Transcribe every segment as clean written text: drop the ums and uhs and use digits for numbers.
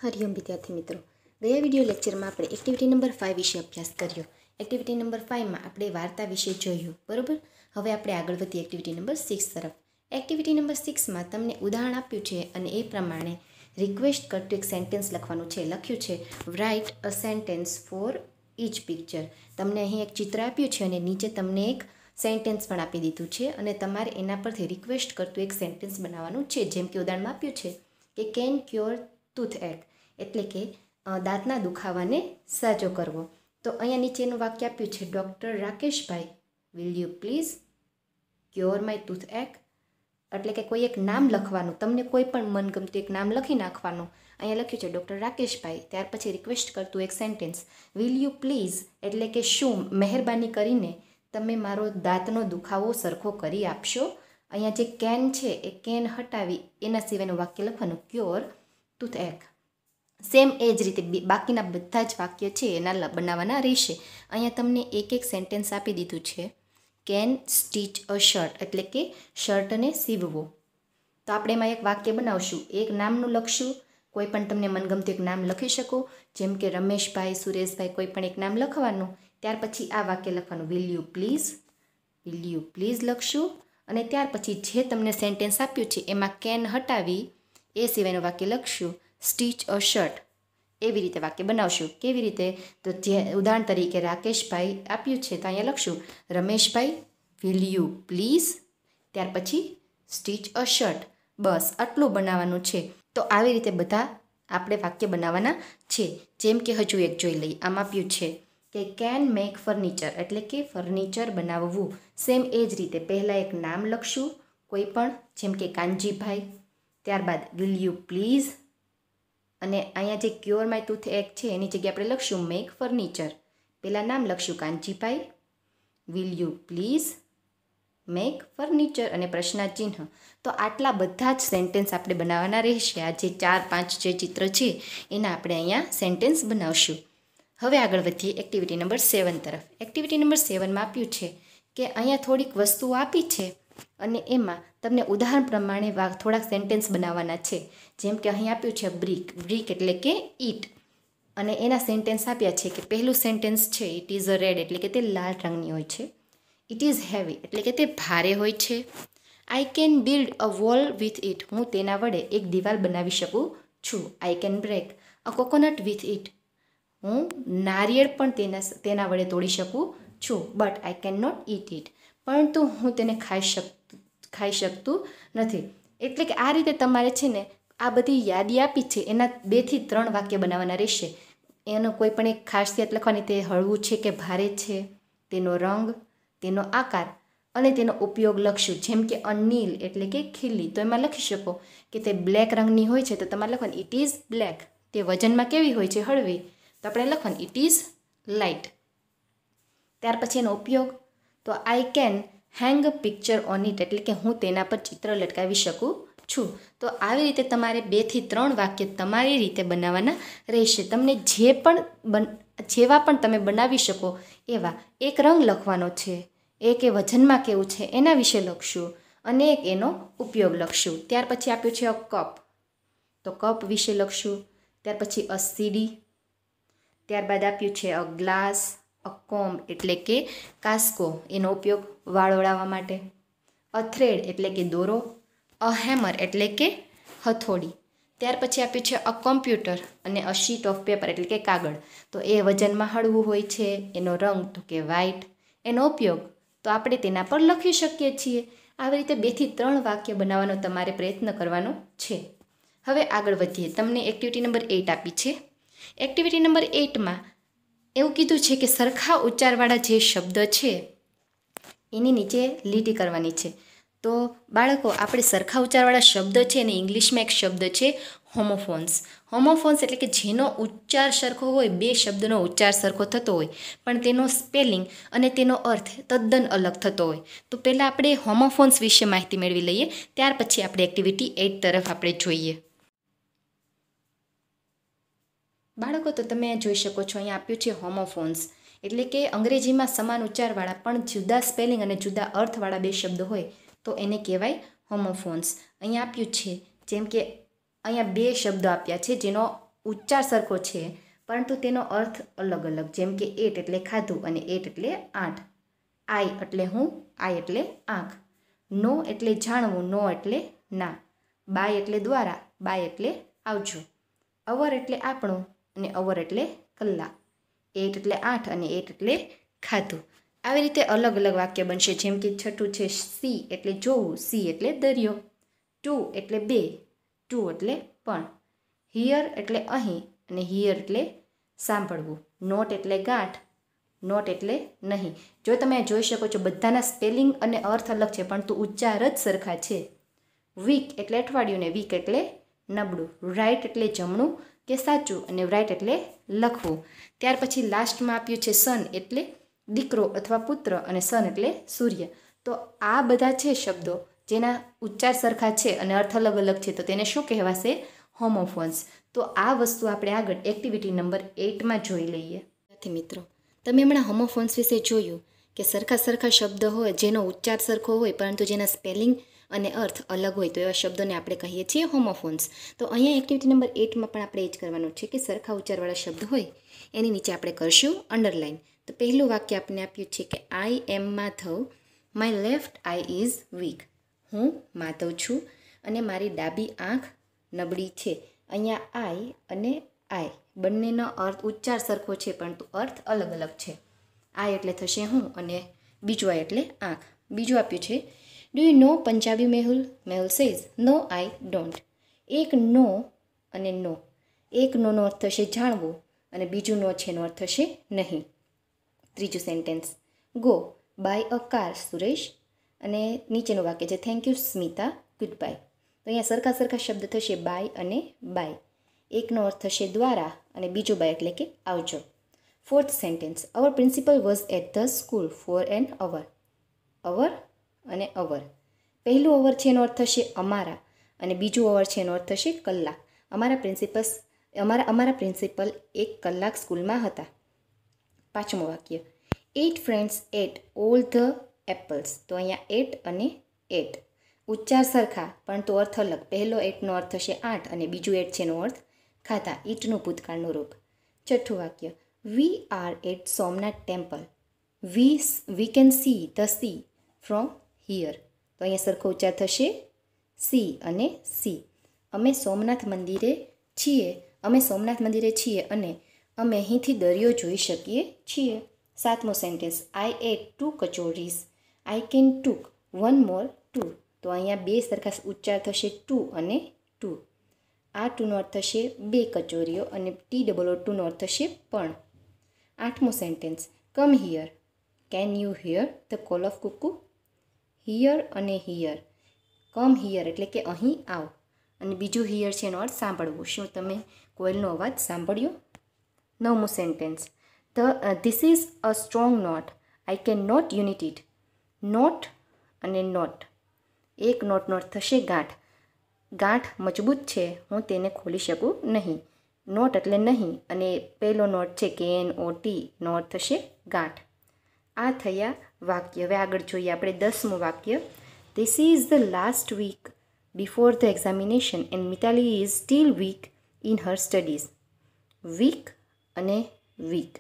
હરિઓમ વિદ્યાર્થી મિત્રો, ગયા વિડીયો લેક્ચરમાં આપણે એક્ટિવિટી નંબર 5 વિશે અભ્યાસ કર્યો. એક્ટિવિટી નંબર 5માં આપણે વાર્તા વિશે જોયું, બરોબર. હવે આપણે આગળ વધીએ એક્ટિવિટી નંબર 6 તરફ. એક્ટિવિટી નંબર 6માં તમને ઉદાહરણ આપ્યું છે અને એ પ્રમાણે રિક્વેસ્ટ કરતું એક સેન્ટેન્સ લખવાનું છે. લખ્યું છે write a sentence for each picture. તમને અહીં એક ચિત્ર આપ્યું છે અને નીચે તમને એક સેન્ટેન્સ પણ આપી દીધું છે અને તમારે એના પરથી રિક્વેસ્ટ કરતું એક સેન્ટેન્સ બનાવવાનું છે. જેમ કે ઉદાહરણમાં આપ્યું છે કે કેન ક્યોર ટૂથ એક, એટલે કે દાંતના દુખાવાને સાજો કરવો. તો અહીંયા નીચેનું વાક્ય આપ્યું છે doctor Rakeshbhai will you please cure my tooth એક. એટલે કે કોઈ એક નામ લખવાનું, તમને કોઈ પણ મનગમતું એક નામ લખી નાખવાનું. અહીંયા લખ્યું છે ડૉક્ટર રાકેશભાઈ, ત્યાર પછી રિક્વેસ્ટ કરતું એક સેન્ટેન્સ વિલ યુ પ્લીઝ, એટલે કે શું મહેરબાની કરીને તમે મારો દાંતનો દુખાવો સરખો કરી આપશો. અહીંયા જે કેન છે એ કેન હટાવી એના સિવાયનું વાક્ય લખવાનું ક્યોર ટૂથ એક. સેમ એ જ રીતે બાકીના બધા જ વાક્ય છે એના બનાવવાના રહેશે. અહીંયા તમને એક એક સેન્ટેન્સ આપી દીધું છે. કેન સ્ટીચ અ શર્ટ, એટલે કે શર્ટને સીવવો. તો આપણે એમાં એક વાક્ય બનાવશું, એક નામનું લખશું. કોઈ પણ તમને મનગમતું એક નામ લખી શકો, જેમ કે રમેશભાઈ, સુરેશભાઈ, કોઈ પણ એક નામ લખવાનું. ત્યાર પછી આ વાક્ય લખવાનું વિલ યુ પ્લીઝ લખશું. અને ત્યાર પછી જે તમને સેન્ટેન્સ આપ્યું છે એમાં કેન હટાવી એ સિવાયનું વાક્ય લખશું સ્ટીચ અ શર્ટ. એવી રીતે વાક્ય બનાવશું. કેવી રીતે? તો જે ઉદાહરણ તરીકે રાકેશભાઈ આપ્યું છે તો અહીંયા લખશું રમેશભાઈ વિલ યુ પ્લીઝ, ત્યાર પછી સ્ટીચ અ શર્ટ. બસ આટલું બનાવવાનું છે. તો આવી રીતે બધા આપણે વાક્ય બનાવવાના છે. જેમ કે હજુ એક જોઈ લઈએ. આમ આપ્યું છે કે કેન મેક ફર્નિચર, એટલે કે ફર્નિચર બનાવવું. સેમ એ જ રીતે પહેલાં એક નામ લખશું કોઈ પણ, જેમ કે કાનજીભાઈ, ત્યારબાદ વિલ યુ પ્લીઝ, અને અહીંયા જે ક્યોર માય ટૂથ એક છે એની જગ્યાએ આપણે લખશું મેક ફર્નિચર. પહેલાં નામ લખશું Kanjibhai, will you please make furniture અને પ્રશ્નાર્થ ચિહ્ન. તો આટલા બધા જ સેન્ટેન્સ આપણે બનાવવાના રહેશે. આ જે 4-5 જે ચિત્ર છે એના આપણે અહીંયા સેન્ટેન્સ બનાવશું. હવે આગળ વધીએ એક્ટિવિટી નંબર 7 તરફ. એક્ટિવિટી નંબર 7માં આપ્યું છે કે અહીંયા થોડીક વસ્તુઓ આપી છે અને એમાં તમને ઉદાહરણ પ્રમાણે થોડાક સેન્ટેન્સ બનાવવાના છે. જેમ કે અહીં આપ્યું છે બ્રિક એટલે કે ઈટ, અને એના સેન્ટેન્સ આપ્યા છે કે પહેલું સેન્ટેન્સ છે ઇટ ઇઝ અ રેડ, એટલે કે તે લાલ રંગની હોય છે. ઇટ ઇઝ હેવી, એટલે કે તે ભારે હોય છે. I can build a wall with it, હું તેના વડે એક દિવાલ બનાવી શકું છું. I can break a coconut with it, હું નારિયેળ પણ તેના વડે તોડી શકું છું. But I can not eat it, પરંતુ હું તેને ખાઈ શકતું નથી. એટલે કે આ રીતે તમારે છે ને આ બધી યાદી આપી છે એના 2 થી 3 વાક્ય બનાવવાના રહેશે. એનો કોઈ પણ એક ખાસિયત લખવાની, તે હળવું છે કે ભારે છે, તેનો રંગ, તેનો આકાર અને તેનો ઉપયોગ લખશું. જેમ કે અનિલ એટલે કે ખીલી, તો એમાં લખી શકો કે તે બ્લેક રંગની હોય છે તો તમારે લખવાનું ઇટ ઇઝ બ્લેક. તે વજનમાં કેવી હોય છે? હળવી, તો આપણે લખવાનું ઇટ ઇઝ લાઇટ. ત્યાર પછી એનો ઉપયોગ, તો I can hang a picture on it, એટલે કે હું તેના પર ચિત્ર લટકાવી શકું છું. તો આવી રીતે તમારે 2 થી 3 વાક્ય તમારી રીતે બનાવવાના રહેશે. તમને જેવા પણ તમે બનાવી શકો એવા. એક રંગ લખવાનો છે, એક એ વજનમાં કેવું છે એના વિશે લખશું, અને એક એનો ઉપયોગ લખશું. ત્યાર પછી આપ્યું છે અ કપ, તો કપ વિશે લખશું. ત્યાર પછી અ સીડી, ત્યારબાદ આપ્યું છે અ ગ્લાસ, અ કોમ્બ એટલે કે કાસ્કો, એનો ઉપયોગ વાળ ઓળાવવા માટે. અ થ્રેડ એટલે કે દોરો. અ હેમર એટલે કે હથોડી. ત્યાર પછી આપ્યું છે અ કમ્પ્યુટર અને અ શીટ ઓફ પેપર એટલે કે કાગળ. તો એ વજનમાં હળવું હોય છે. એનો રંગ તો કે વ્હાઇટ. એનો ઉપયોગ તો આપણે તેના પર લખી શકીએ છીએ. આવી રીતે 2 થી 3 વાક્ય બનાવવાનો તમારે પ્રયત્ન કરવાનો છે. હવે આગળ વધીએ. તમને એક્ટિવિટી નંબર 8 આપી છે. એક્ટિવિટી નંબર 8માં એવું કીધું છે કે સરખા ઉચ્ચારવાળા જે શબ્દ છે એની નીચે લીટી કરવાની છે. તો બાળકો, આપણે સરખા ઉચ્ચારવાળા શબ્દ છે અને ઇંગ્લિશમાં એક શબ્દ છે હોમોફોન્સ. હોમોફોન્સ એટલે કે જેનો ઉચ્ચાર સરખો હોય, 2 શબ્દનો ઉચ્ચાર સરખો થતો હોય પણ તેનો સ્પેલિંગ અને તેનો અર્થ તદ્દન અલગ થતો હોય. તો પહેલાં આપણે હોમોફોન્સ વિશે માહિતી મેળવી લઈએ, ત્યાર પછી આપણે એક્ટિવિટી 8 તરફ આપણે જોઈએ. બાળકો, તો તમે જોઈ શકો છો અહીંયા આપ્યું છે હોમોફોન્સ, એટલે કે અંગ્રેજીમાં સમાન ઉચ્ચારવાળા પણ જુદા સ્પેલિંગ અને જુદા અર્થવાળા 2 શબ્દ હોય તો એને કહેવાય હોમોફોન્સ. અહીંયા આપ્યું છે જેમ કે અહીંયા 2 શબ્દો આપ્યા છે જેનો ઉચ્ચાર સરખો છે પરંતુ તેનો અર્થ અલગ અલગ. જેમ કે 8 એટલે ખાધું અને 8 એટલે 8. આઈ એટલે હું, આઈ એટલે આંખ. નો એટલે જાણવું, નો એટલે ના. બાય એટલે દ્વારા, બાય એટલે આવજો. અવર એટલે આપણું અને અવર એટલે કલાક. 8 એટલે 8 અને 8 એટલે ખાધું. આવી રીતે અલગ અલગ વાક્ય બનશે. જેમ કે છઠ્ઠું છે સી એટલે જોવું, સી એટલે દરિયો. ટુ એટલે બે, ટુ એટલે પણ. હિયર એટલે અહીં અને હિયર એટલે સાંભળવું. નોટ એટલે ગાંઠ, નોટ એટલે નહીં. જો તમે જોઈ શકો છો બધાના સ્પેલિંગ અને અર્થ અલગ છે પરંતુ ઉચ્ચાર જ સરખા છે. વીક એટલે અઠવાડિયું ને વીક એટલે નબળું. રાઈટ એટલે જમણું કે સાચું અને રાઈટ એટલે લખવું. ત્યાર પછી લાસ્ટમાં આપ્યું છે સન એટલે દીકરો અથવા પુત્ર અને સન એટલે સૂર્ય. તો આ બધા છે શબ્દો જેના ઉચ્ચાર સરખા છે અને અર્થ અલગ અલગ છે, તો તેને શું કહેવાશે? હોમોફોન્સ. તો આ વસ્તુ આપણે આગળ એક્ટિવિટી નંબર 8માં જોઈ લઈએ. મિત્રો, તમે હમણાં હોમોફોન્સ વિશે જોયું કે સરખા સરખા શબ્દ હોય જેનો ઉચ્ચાર સરખો હોય પરંતુ જેના સ્પેલિંગ અને અર્થ અલગ હોય તો એવા શબ્દોને આપણે કહીએ છીએ હોમોફોન્સ. તો અહીંયા એક્ટિવિટી નંબર 8માં પણ આપણે એ જ કરવાનું છે કે સરખા ઉચ્ચારવાળા શબ્દ હોય એની નીચે આપણે કરશું અંડરલાઇન. તો પહેલું વાક્ય આપણે આપ્યું છે કે I am Madhav, my left eye is weak. હું માધવ છું અને મારી ડાબી આંખ નબળી છે. અહીંયા આઈ અને આઈ બંનેનો અર્થ ઉચ્ચાર સરખો છે પરંતુ અર્થ અલગ અલગ છે. આઈ એટલે થશે હું અને બીજું આઈ એટલે આંખ. બીજું આપ્યું છે do you know Punjabi Mehul? Mehul says no I don't. એક નો અને નો. એક નોનો અર્થ થશે જાણવું અને બીજું નો છે એનો અર્થ થશે નહીં. ત્રીજું sentence go by a car Suresh, અને નીચેનું વાક્ય છે thank you Smita, goodbye. તો અહીંયા સરખા સરખા શબ્દ થશે બાય અને બાય. એકનો અર્થ થશે દ્વારા અને બીજો બાય એટલે કે આવજો. Fourth sentence our principal was at the school for an hour. Our અને અવર. પહેલું અવર છે એનો અર્થ થશે અમારા અને બીજું અવર છે એનો અર્થ થશે કલાક. અમારા પ્રિન્સિપલ 1 કલાક સ્કૂલમાં હતા. પાંચમું વાક્ય 8 friends ate all the apples. તો અહીંયા 8 અને 8 ઉચ્ચાર સરખા પરંતુ અર્થ અલગ. પહેલો 8નો અર્થ થશે 8 અને બીજું 8 છે એનો અર્થ ખાતા. ઈટનું ભૂતકાળનું રૂપ. છઠ્ઠું વાક્ય we are at Somnath temple. We can see the sea from here. તો અહીંયા સરખો ઉચ્ચાર થશે સી અને સી. અમે સોમનાથ મંદિરે છીએ અને અમે અહીંથી દરિયો જોઈ શકીએ છીએ. સાતમો sentence I ate 2 kachoris, I can took 1 more 2. તો અહીંયા બે સરખા ઉચ્ચાર થશે 2 અને 2. આ 2નો અર્થ થશે 2 કચોરીઓ અને TOO2નો અર્થ થશે પણ. આઠમો sentence come here, can you hear the call of cuckoo. Here અને હિયર. કમ હિયર એટલે કે અહીં આવ અને બીજું હિયર છે એનો અર્થ સાંભળવું. શું તમે કોયલનો અવાજ સાંભળ્યો? નવમું sentence this is a strong knot, I can untie it ઇટ. નોટ અને નોટ. એક નોટનો અર્થ થશે ગાંઠ. ગાંઠ મજબૂત છે, હું તેને ખોલી શકું નહીં. નોટ એટલે નહીં અને પહેલો નોટ છે KNOT નો અર્થ થશે ગાંઠ. આ થયા વાક્ય. હવે આગળ જોઈએ આપણે 10મું વાક્ય this is the last week before the examination and Mitali is still weak in her studies. Week અને વીક.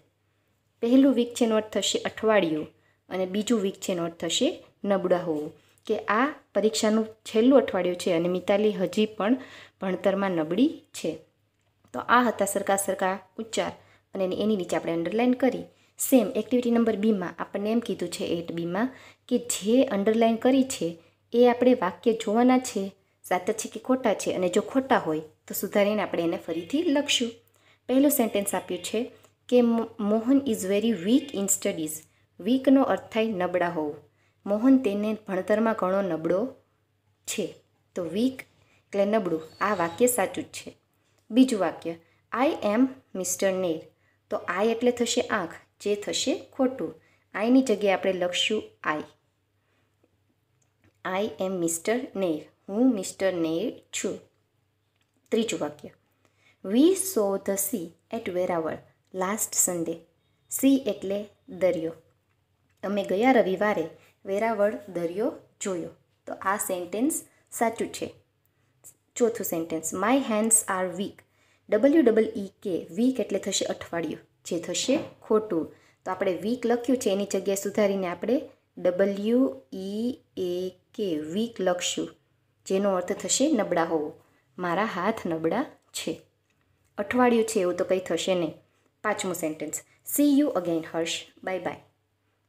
પહેલું વીક છે એનો અર્થ થશે અઠવાડિયું અને બીજું વીક છે એનો અર્થ થશે નબળા હોવું. કે આ પરીક્ષાનું છેલ્લું અઠવાડિયું છે અને મિતાલી હજી પણ ભણતરમાં નબળી છે. તો આ હતા સરખા ઉચ્ચાર અને એની નીચે આપણે અંડરલાઇન કરી. સેમ એક્ટિવિટી નંબર બીમાં આપણને એમ કીધું છે 8Bમાં કે જે અંડરલાઇન કરી છે એ આપણે વાક્ય જોવાના છે સાચા છે કે ખોટા છે, અને જો ખોટા હોય તો સુધારીને આપણે એને ફરીથી લખશું. પહેલું સેન્ટેન્સ આપ્યું છે કે Mohan is very weak in studies. વીકનો અર્થ થાય નબળા હોવું. મોહન તેને ભણતરમાં ઘણો નબળો છે. તો વીક એટલે નબળું. આ વાક્ય સાચું જ છે. બીજું વાક્ય આઈ એમ મિસ્ટર નેર. તો આઈ એટલે થશે આંખ, જે થશે ખોટું. આઈની જગ્યાએ આપણે લખશું આઈ એમ મિસ્ટર નેર. હું મિસ્ટર નેર છું. ત્રીજું વાક્ય we saw the sea at Veraval last Sunday. Sea એટલે દરિયો. અમે ગયા રવિવારે વેરાવળ દરિયો જોયો. તો આ સેન્ટેન્સ સાચું છે. ચોથું sentence my hands are weak WEEK week એટલે થશે અઠવાડિયું, જે થશે ખોટું. તો આપણે વીક લખ્યું છે એની જગ્યાએ સુધારીને આપણે WEAK વીક લખશું, જેનો અર્થ થશે નબળા હોવું. મારા હાથ નબળા છે. અઠવાડિયું છે એવું તો કંઈ થશે નહીં. પાંચમું sentence, see you again Harsh, bye bye.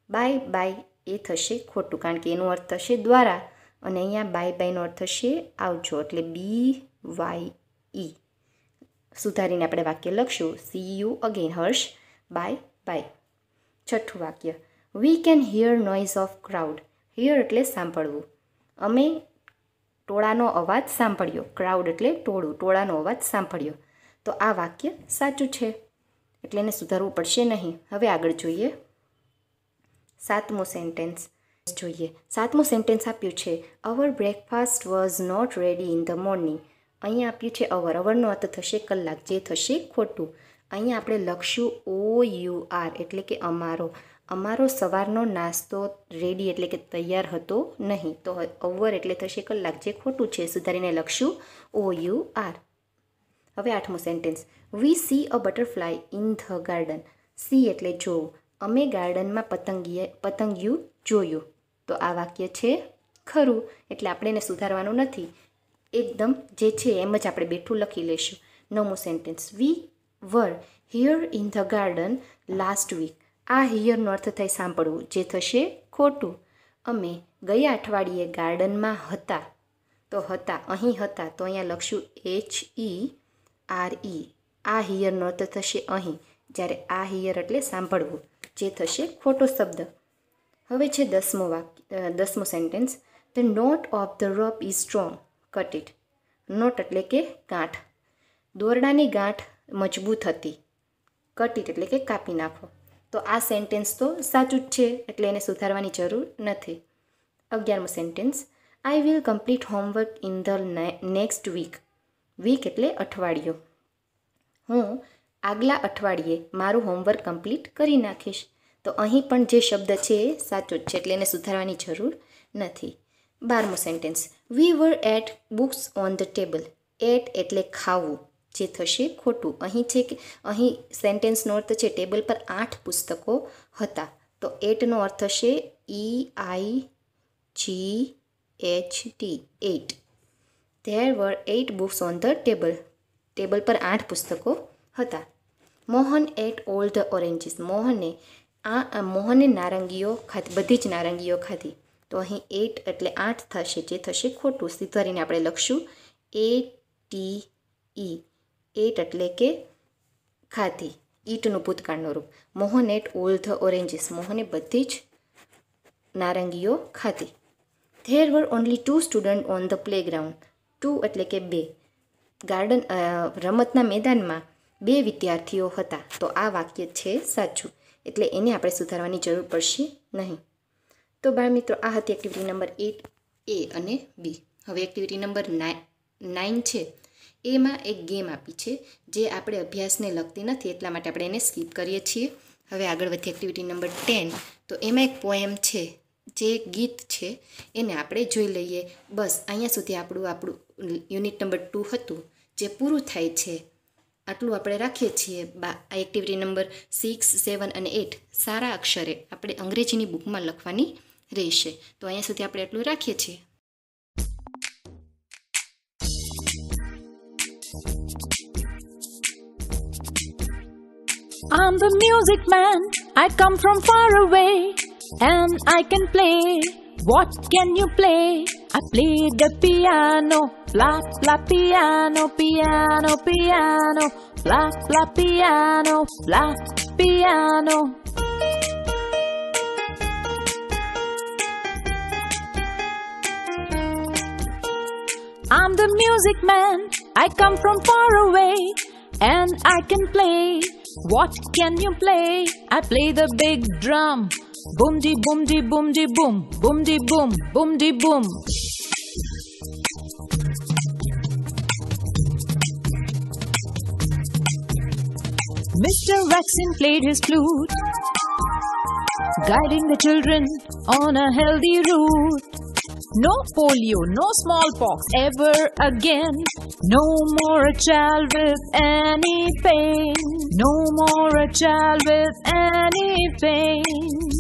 Bye bye એ થશે ખોટું, કારણ કે એનો અર્થ થશે દ્વારા, અને અહીંયા બાય બાયનો અર્થ થશે આવજો, એટલે BYE. સુધારીને આપણે વાક્ય લખશું, C you again Harsh, bye by. છઠ્ઠું વાક્ય, we can here noise of crowd. Here એટલે સાંભળવું. અમે ટોળાનો અવાજ સાંભળ્યો. ક્રાઉડ એટલે ટોળું, ટોળાનો અવાજ સાંભળ્યો. તો આ વાક્ય સાચું છે, એટલે એને સુધારવું પડશે નહીં. હવે આગળ જોઈએ સાતમું સેન્ટેન્સ જોઈએ. સાતમું સેન્ટેન્સ આપ્યું છે, our breakfast was not ready in the morning. અહીંયા આપ્યું છે અવર. અવરનો અર્થ થશે કલાક, જે થશે ખોટું. અહીંયા આપણે લખશું OUR, એટલે કે અમારો. અમારો સવારનો નાસ્તો રેડી એટલે કે તૈયાર હતો નહીં. તો અવર એટલે થશે કલાક, જે ખોટું છે. સુધારીને લખશું OUR. હવે આઠમું sentence, we see a butterfly in the garden. See એટલે જોવું. અમે ગાર્ડનમાં પતંગિયું જોયું. તો આ વાક્ય છે ખરું, એટલે આપણે એને સુધારવાનું નથી. એકદમ જે છે એમ જ આપણે બેઠું લખી લઈશું. નવમું sentence, we were here in the garden last week. આ હિયરનો અર્થ થાય સાંભળવું, જે થશે ખોટું. અમે ગયા અઠવાડિયે ગાર્ડનમાં હતા. તો હતા, અહીં હતા, તો અહીંયા લખશું HERE. આ હિયરનો અર્થ થશે અહીં, જ્યારે આ હિયર એટલે સાંભળવું, જે થશે ખોટો શબ્દ. હવે છે દસમું sentence, the knot of the rope is strong, cut it. Knot એટલે કે ગાંઠ. દોરડાની ગાંઠ મજબૂત હતી. કટ ઇટ એટલે કે કાપી નાખો. તો આ સેન્ટેન્સ તો સાચું જ છે, એટલે એને સુધારવાની જરૂર નથી. 11મું sentence, I will complete homework in the next week. Week એટલે અઠવાડિયું. હું આગલા અઠવાડિયે મારું હોમવર્ક કમ્પ્લીટ કરી નાખીશ. તો અહીં પણ જે શબ્દ છે એ સાચો જ છે, એટલે એને સુધારવાની જરૂર નથી. 12મું sentence, we were ate books on the table. Ate એટલે ખાવું, જે થશે ખોટું. અહીં છે કે અહીં સેન્ટેન્સનો અર્થ છે ટેબલ પર 8 પુસ્તકો હતા. તો એટનો અર્થ થશે EIGHT, 8. There were 8 books on the table. Table પર 8 પુસ્તકો હતા. Mohan ate all the oranges. મોહને નારંગીઓ ખાધી, બધી જ નારંગીઓ ખાધી. તો અહીં 8 એટલે 8 થશે, જે થશે ખોટું. સુધારીને આપણે લખશું ATE. 8 એટલે કે ખાધી. ઈટનું ભૂતકાળનું રૂપ. Mohan ate all the oranges. મોહને બધી જ નારંગીઓ ખાધી. There were only 2 student on the playground. 2 એટલે કે 2. ગાર્ડન રમતના મેદાનમાં 2 વિદ્યાર્થીઓ હતા. તો આ વાક્ય છે સાચું, એટલે એને આપણે સુધારવાની જરૂર પડશે નહીં. તો બાળ મિત્રો, આ હતી એક્ટિવિટી નંબર 8A અને B. હવે એક્ટિવિટી નંબર 9 છે, એમાં એક ગેમ આપી છે જે આપણે અભ્યાસને લગતી નથી, એટલા માટે આપણે એને સ્કીપ કરીએ છીએ. હવે આગળ વધીએ એક્ટિવિટી નંબર 10. તો એમાં એક પોએમ છે, જે ગીત છે, એને આપણે જોઈ લઈએ. બસ અહીંયા સુધી આપણું યુનિટ નંબર 2 હતું, જે પૂરું થાય છે. આટલું આપણે રાખીએ છીએ. આ એક્ટિવિટી નંબર 6, 7 અને 8 સારા અક્ષરે આપણે અંગ્રેજીની બુકમાં લખવાની રહેશે. તો અહીંયા સુધી આપણે એટલું રાખીએ છીએ. I'm the music man, I come from far away, and I can play. What can you play? I play the piano, bla bla piano, piano, piano, bla bla piano, bla piano. I'm the music man, I come from far away, and I can play. What can you play? I play the big drum. Boom de boom de boom de boom, boom de boom, boom de boom. Mr. Waxin played his flute, guiding the children on a healthy route. No polio, no smallpox ever again. No more a child with any pain. No more a child with any pain.